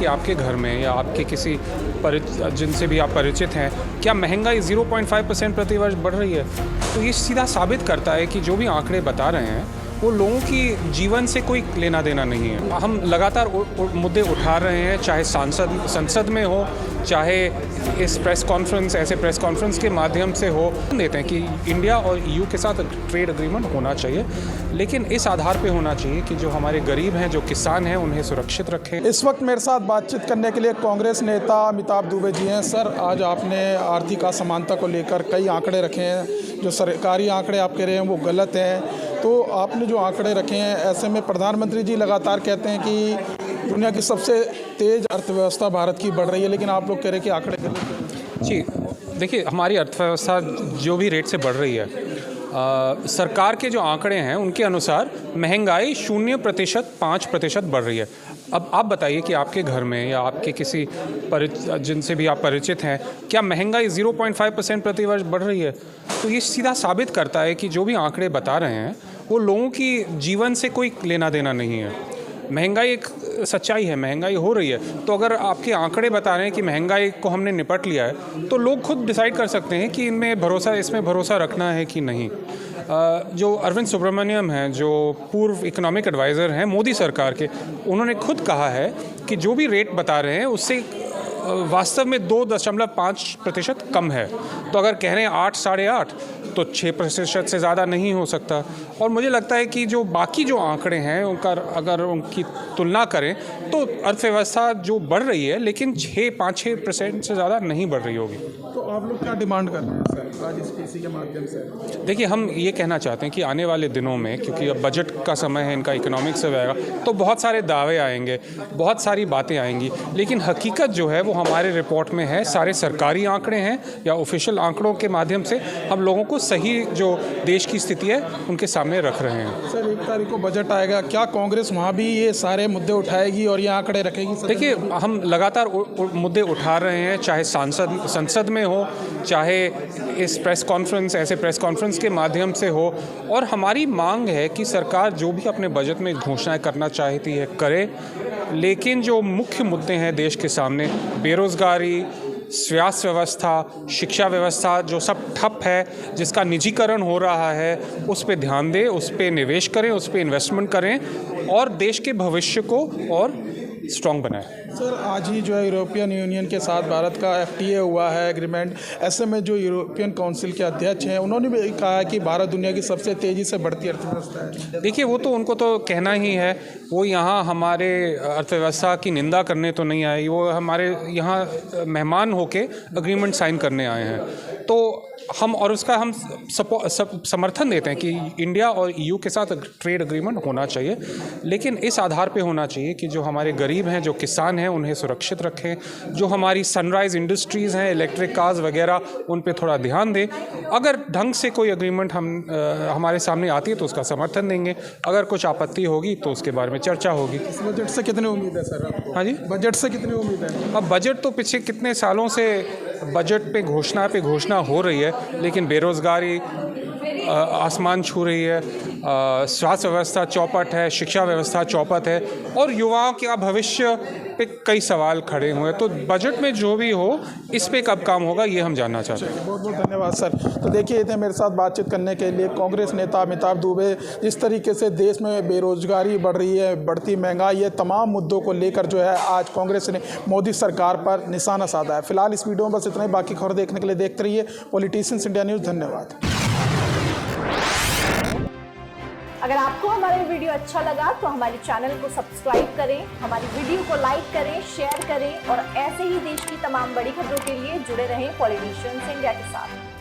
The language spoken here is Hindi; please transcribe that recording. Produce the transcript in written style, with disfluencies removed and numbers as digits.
कि आपके घर में या आपके किसी जिनसे भी आप परिचित हैं, क्या महंगाई 0.5% प्रति वर्ष बढ़ रही है? तो ये सीधा साबित करता है कि जो भी आंकड़े बता रहे हैं वो लोगों की जीवन से कोई लेना देना नहीं है। हम लगातार मुद्दे उठा रहे हैं, चाहे संसद में हो, चाहे इस ऐसे प्रेस कॉन्फ्रेंस के माध्यम से हो। देते हैं कि इंडिया और ईयू के साथ ट्रेड एग्रीमेंट होना चाहिए, लेकिन इस आधार पे होना चाहिए कि जो हमारे गरीब हैं, जो किसान हैं, उन्हें सुरक्षित रखें। इस वक्त मेरे साथ बातचीत करने के लिए कांग्रेस नेता अमिताभ दुबे जी हैं। सर, आज आपने आर्थिक असमानता को लेकर कई आंकड़े रखे हैं, जो सरकारी आंकड़े आप कह रहे हैं वो गलत हैं। तो आपने जो आंकड़े रखे हैं, ऐसे में प्रधानमंत्री जी लगातार कहते हैं कि दुनिया की सबसे तेज़ अर्थव्यवस्था भारत की बढ़ रही है, लेकिन आप लोग कह रहे हैं कि आंकड़े गलत हैं। जी देखिए, हमारी अर्थव्यवस्था जो भी रेट से बढ़ रही है, सरकार के जो आंकड़े हैं उनके अनुसार महंगाई 0% 5% बढ़ रही है। अब आप बताइए कि आपके घर में या आपके किसी जिनसे भी आप परिचित हैं, क्या महंगाई 0.5% प्रति वर्ष बढ़ रही है? तो ये सीधा साबित करता है कि जो भी आंकड़े बता रहे हैं वो लोगों की जीवन से कोई लेना देना नहीं है। महंगाई एक सच्चाई है, महंगाई हो रही है। तो अगर आपके आंकड़े बता रहे हैं कि महंगाई को हमने निपट लिया है, तो लोग खुद डिसाइड कर सकते हैं कि इसमें भरोसा रखना है कि नहीं। जो अरविंद सुब्रमण्यम हैं, जो पूर्व इकोनॉमिक एडवाइज़र हैं मोदी सरकार के, उन्होंने खुद कहा है कि जो भी रेट बता रहे हैं उससे वास्तव में 2.5% कम है। तो अगर कह रहे हैं 8, 8.5, तो 6% से ज़्यादा नहीं हो सकता। और मुझे लगता है कि जो बाकी जो आंकड़े हैं अगर उनकी तुलना करें तो अर्थव्यवस्था जो बढ़ रही है, लेकिन 5-6% से ज़्यादा नहीं बढ़ रही होगी। तो आप लोग क्या डिमांड कर रहे हैं सर आज इस के माध्यम से? देखिए, हम ये कहना चाहते हैं कि आने वाले दिनों में, क्योंकि अब बजट का समय है, इनका इकोनॉमिक्स से आएगा, तो बहुत सारे दावे आएंगे, बहुत सारी बातें आएंगी, लेकिन हकीकत जो है वो हमारे रिपोर्ट में है। सारे सरकारी आंकड़े हैं या ऑफिशियल आंकड़ों के माध्यम से हम लोगों को सही जो देश की स्थिति है उनके सामने रख रहे हैं। सर, 1 तारीख को बजट आएगा, क्या कांग्रेस वहाँ भी ये सारे मुद्दे उठाएगी और ये आंकड़े रखेगी? देखिए, हम लगातार मुद्दे उठा रहे हैं, चाहे संसद में हो, चाहे इस ऐसे प्रेस कॉन्फ्रेंस के माध्यम से हो। और हमारी मांग है कि सरकार जो भी अपने बजट में घोषणाएं करना चाहती है करे, लेकिन जो मुख्य मुद्दे हैं देश के सामने, बेरोज़गारी, स्वास्थ्य व्यवस्था, शिक्षा व्यवस्था, जो सब ठप है, जिसका निजीकरण हो रहा है, उस पे ध्यान दें, उस पे निवेश करें, उस पे इन्वेस्टमेंट करें और देश के भविष्य को और स्ट्रॉन्ग बनाएं। सर, आज ही जो है यूरोपियन यूनियन के साथ भारत का FTA हुआ है एग्रीमेंट। ऐसे में जो यूरोपियन काउंसिल के अध्यक्ष हैं, उन्होंने भी कहा है कि भारत दुनिया की सबसे तेज़ी से बढ़ती अर्थव्यवस्था है। देखिए, वो तो उनको तो कहना ही है, वो यहाँ हमारे अर्थव्यवस्था की निंदा करने तो नहीं आए, वो हमारे यहाँ मेहमान होके अग्रीमेंट साइन करने आए हैं। तो हम समर्थन देते हैं कि इंडिया और ईयू के साथ ट्रेड एग्रीमेंट होना चाहिए, लेकिन इस आधार पे होना चाहिए कि जो हमारे गरीब हैं, जो किसान हैं, उन्हें सुरक्षित रखें। जो हमारी सनराइज इंडस्ट्रीज़ हैं, इलेक्ट्रिक कार्स वगैरह, उन पे थोड़ा ध्यान दें। अगर ढंग से कोई एग्रीमेंट हमारे सामने आती है तो उसका समर्थन देंगे, अगर कुछ आपत्ति होगी तो उसके बारे में चर्चा होगी। इस बजट से कितनी उम्मीद है सर आपको? हाँ जी, बजट से कितनी उम्मीद है? अब बजट तो पिछले कितने सालों से बजट पे घोषणा हो रही है, लेकिन बेरोज़गारी आसमान छू रही है, स्वास्थ्य व्यवस्था चौपट है, शिक्षा व्यवस्था चौपट है और युवाओं का भविष्य पे कई सवाल खड़े हुए हैं। तो बजट में जो भी हो, इस पे कब काम होगा, ये हम जानना चाहते हैं। बहुत बहुत धन्यवाद सर। तो देखिए, इतने मेरे साथ बातचीत करने के लिए कांग्रेस नेता अमिताभ दुबे। जिस तरीके से देश में बेरोजगारी बढ़ रही है, बढ़ती महंगाई है, तमाम मुद्दों को लेकर जो है आज कांग्रेस ने मोदी सरकार पर निशाना साधा है। फिलहाल इस वीडियो में बस इतना ही। बाकी खबर देखने के लिए देखते रहिए पॉलिटिशियंस इंडिया न्यूज़। धन्यवाद। अगर आपको हमारा वीडियो अच्छा लगा तो हमारे चैनल को सब्सक्राइब करें, हमारी वीडियो को लाइक करें, शेयर करें और ऐसे ही देश की तमाम बड़ी खबरों के लिए जुड़े रहें पॉलिटिशियंस इंडिया के साथ।